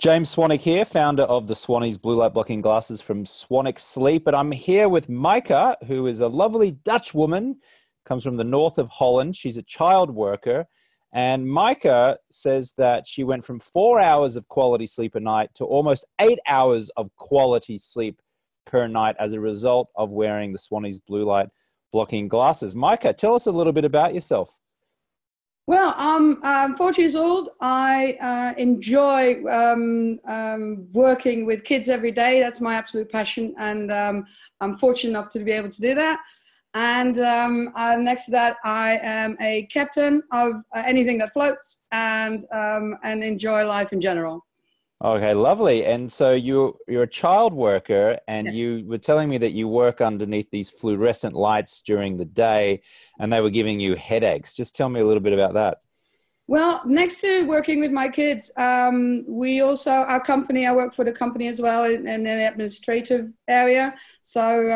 James Swanwick here, founder of the Swannies blue light blocking glasses from Swanwick Sleep. And I'm here with Micah, who is a lovely Dutch woman, comes from the north of Holland. She's a child worker. And Micah says that she went from 4 hours of quality sleep a night to almost 8 hours of quality sleep per night as a result of wearing the Swannies blue light blocking glasses. Micah, tell us a little bit about yourself. Well, I'm 40 years old. I enjoy working with kids every day. That's my absolute passion, and I'm fortunate enough to be able to do that. And next to that, I am a captain of anything that floats, and enjoy life in general. Okay, lovely. And so you're a child worker, and Yes. you were telling me that you work underneath these fluorescent lights during the day, and they were giving you headaches. Just tell me a little bit about that. Well, next to working with my kids, we also, our company, I work for the company as well in the administrative area. So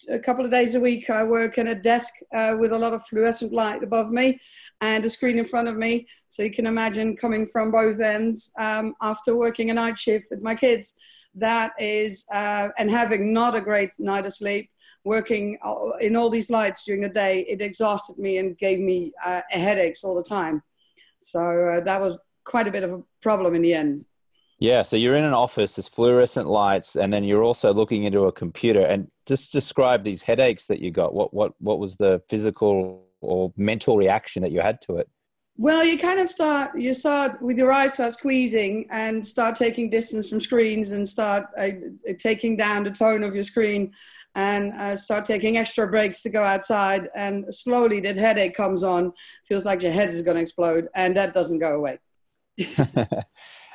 a couple of days a week, I work in a desk with a lot of fluorescent light above me and a screen in front of me. So you can imagine coming from both ends after working a night shift with my kids. That is, and having not a great night of sleep, working in all these lights during the day, it exhausted me and gave me headaches all the time. So that was quite a bit of a problem in the end. Yeah, so you're in an office, there's fluorescent lights, and then you're also looking into a computer. And just describe these headaches that you got. What was the physical or mental reaction that you had to it? Well, you start with your eyes start squeezing and start taking distance from screens and start taking down the tone of your screen and start taking extra breaks to go outside. And slowly that headache comes on, feels like your head is going to explode, and that doesn't go away.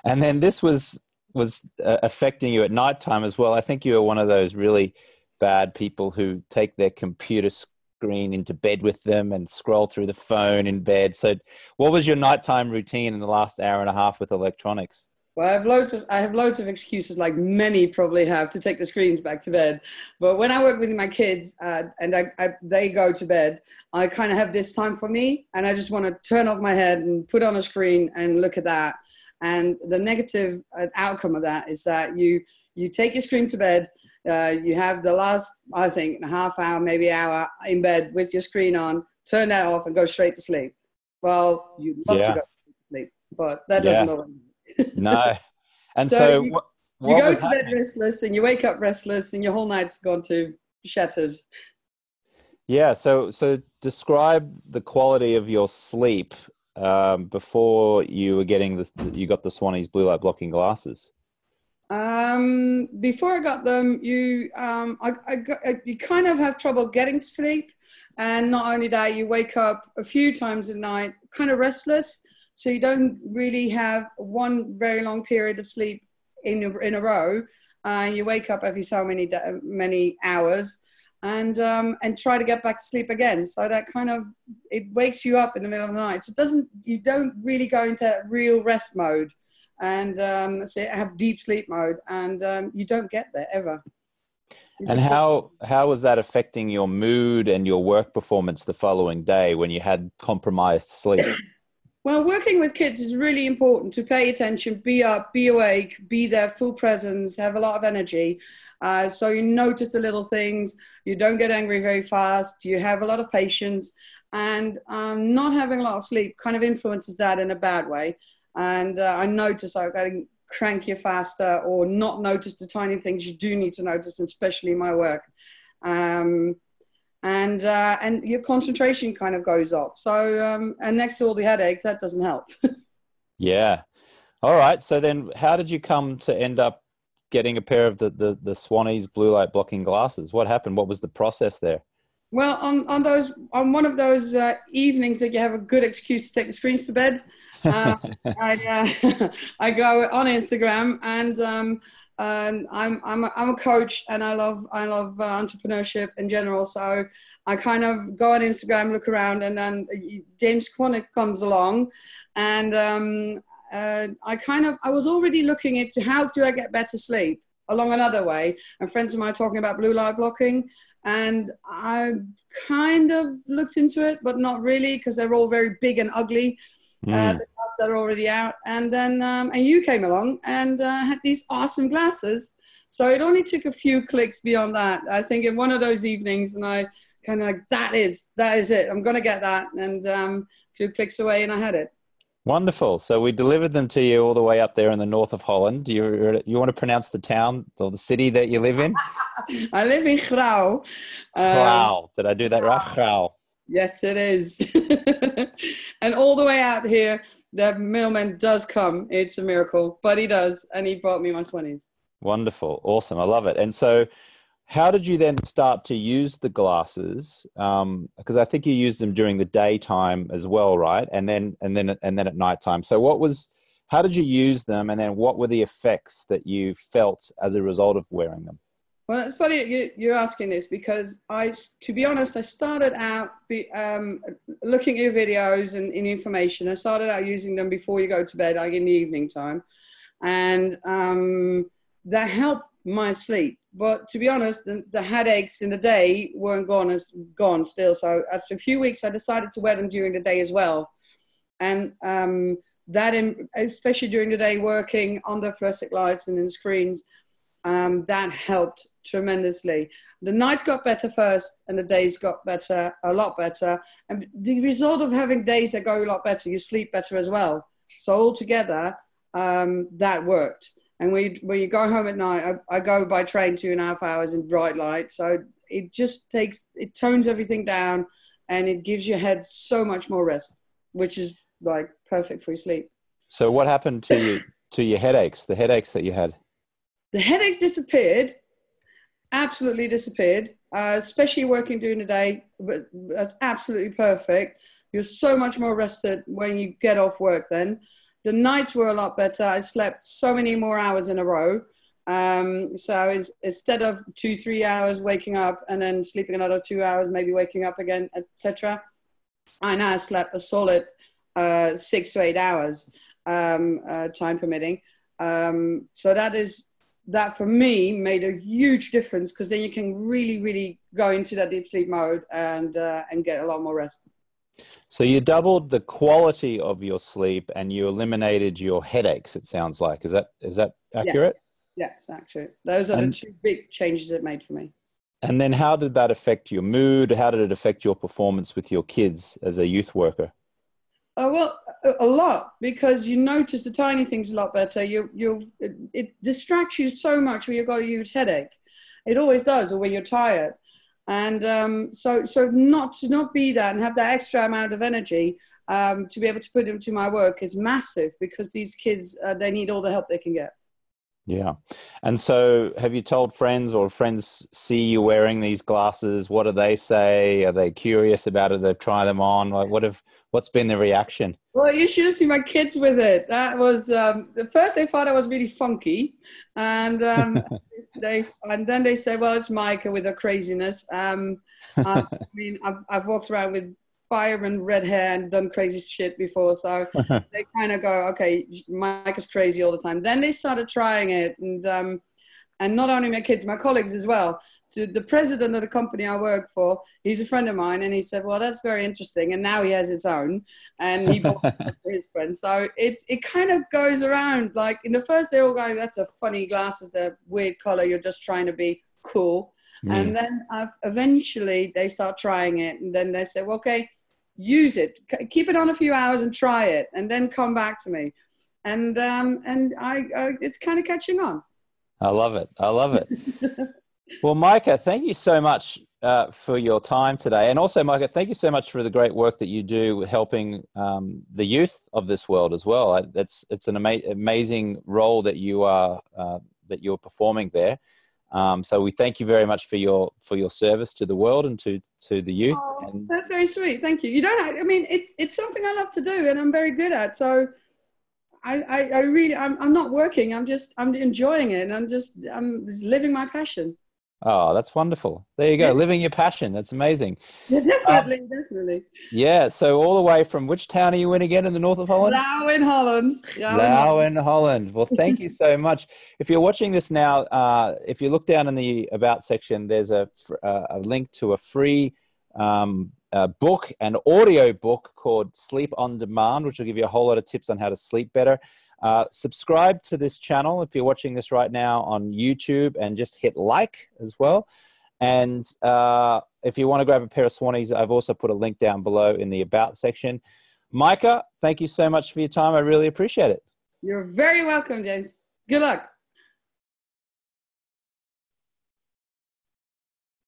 And then this was affecting you at nighttime as well. I think you were one of those really bad people who take their computer screen into bed with them and scroll through the phone in bed. So what was your nighttime routine in the last hour and a half with electronics? Well, I have loads of excuses, like many probably have, to take the screens back to bed. But when I work with my kids and they go to bed, I kind of have this time for me, and I just want to turn off my head and put on a screen and look at that. And the negative outcome of that is that you take your screen to bed. You have the last, I think, a half hour, maybe hour in bed with your screen on, turn that off and go straight to sleep. Well, you'd love to Yeah, go to sleep, but that doesn't yeah, always. no. And So so you what go was to bed happening? restless and you wake up restless and your whole night's gone to shatters. Yeah, so describe the quality of your sleep before you were getting this. You got the Swannies blue light blocking glasses. Before I got them, you kind of have trouble getting to sleep. And not only that, you wake up a few times a night, kind of restless. So you don't really have one very long period of sleep in a row. You wake up every so many hours and try to get back to sleep again. So that kind of, it wakes you up in the middle of the night. So you don't really go into real rest mode. And so I have deep sleep mode, and you don't get there ever. You And just sit. how was that affecting your mood and your work performance the following day when you had compromised sleep? Well, working with kids is really important to pay attention, be up, be awake, be there, full presence, have a lot of energy. So you notice the little things, you don't get angry very fast, you have a lot of patience, and not having a lot of sleep kind of influences that in a bad way. And I notice I'm getting crankier faster or not notice the tiny things you do need to notice, especially my work. Um, and your concentration kind of goes off. So, and next to all the headaches, that doesn't help. Yeah. All right. So then how did you come to end up getting a pair of the Swannies blue light blocking glasses? What happened? What was the process there? Well, on one of those evenings that you have a good excuse to take the screens to bed, uh, I go on Instagram and I'm a coach and I love entrepreneurship in general. So I kind of go on Instagram, look around, and then James Swanwick comes along, and I was already looking into how do I get better sleep along another way, and friends of mine talking about blue light blocking, and I kind of looked into it, but not really, because they're all very big and ugly. Mm. the glasses that are already out. And then and you came along and had these awesome glasses. So it only took a few clicks beyond that. I think in one of those evenings, and I kind of like, that is it. I'm going to get that. And a few clicks away, and I had it. Wonderful. So we delivered them to you all the way up there in the north of Holland. Do you want to pronounce the town or the city that you live in? I live in Grauw. Grauw. Did I do that right? Grauw. Yes, it is. And all the way out here, the mailman does come. It's a miracle, but he does. And he brought me my 20s. Wonderful. Awesome. I love it. And so how did you then start to use the glasses? Because I think you used them during the daytime as well, right? And then at nighttime. So how did you use them? And then what were the effects that you felt as a result of wearing them? Well, it's funny you're asking this because to be honest, I started out looking at your videos and information. I started out using them before you go to bed, like in the evening time. And that helped my sleep. But to be honest, the headaches in the day weren't gone still. So after a few weeks, I decided to wear them during the day as well. And especially during the day, working under fluorescent lights and in screens, that helped tremendously. The nights got better first, and the days got better, a lot better. And the result of having days that go a lot better, you sleep better as well. So altogether, that worked. And when you go home at night, I go by train 2.5 hours in bright light. So it just it tones everything down, and it gives your head so much more rest, which is like perfect for your sleep. So what happened to your headaches, the headaches that you had? The headaches disappeared, absolutely disappeared, especially working during the day. But that's absolutely perfect. You're so much more rested when you get off work then. The nights were a lot better. I slept so many more hours in a row. So instead of 2-3 hours waking up and then sleeping another 2 hours, maybe waking up again, etc., I now slept a solid 6 to 8 hours, time permitting. So that for me made a huge difference, because then you can really, really go into that deep sleep mode and get a lot more rest. So you doubled the quality of your sleep and you eliminated your headaches, it sounds like. Is that accurate? Yes, actually. Those are the two big changes it made for me. And then how did that affect your mood? How did it affect your performance with your kids as a youth worker? Well, a lot, because you notice the tiny things a lot better. It distracts you so much when you've got a huge headache. It always does, or when you're tired. And so not be that and have that extra amount of energy to be able to put into my work is massive, because these kids, they need all the help they can get. Yeah. And so have you told friends, or friends see you wearing these glasses? What do they say? Are they curious about it? They've tried them on? Like, what's been the reaction? Well, you should have seen my kids with it. That was the first. They thought I was really funky, and then they said, "Well, it's Micah with her craziness." I mean, I've walked around with fire and red hair and done crazy shit before, so they kind of go, "Okay, Micah's crazy all the time." Then they started trying it, and not only my kids, my colleagues as well. To the president of the company I work for, he's a friend of mine, and he said, "Well, that's very interesting." And now he has his own, and he bought it for his friends. So it kind of goes around. Like in the first, they're all going, "That's a funny glasses, the weird color. You're just trying to be cool." And then eventually they start trying it, and then they say, "Well, okay, use it, keep it on a few hours and try it, and then come back to me." And it's kind of catching on. I love it. I love it. Well, Micah, thank you so much for your time today. And also, Micah, thank you so much for the great work that you do helping the youth of this world as well. It's an amazing role that you're performing there. So we thank you very much for your service to the world and to the youth. Oh, that's very sweet. Thank you. I mean, it's something I love to do and I'm very good at. So I'm not working. I'm enjoying it. And I'm just living my passion. Oh, that's wonderful. There you go. Yeah. Living your passion. That's amazing. Yeah, definitely. Yeah. So all the way from which town are you in again in the north of Holland? Lauw in Holland. Lauw in Holland. Well, thank you so much. If you're watching this now, if you look down in the About section, there's a link to a free book, an audio book called Sleep on Demand, which will give you a whole lot of tips on how to sleep better. Subscribe to this channel if you're watching this right now on YouTube, and just hit like as well. And if you want to grab a pair of Swannies, I've also put a link down below in the About section. Micah, thank you so much for your time. I really appreciate it. You're very welcome, James. Good luck.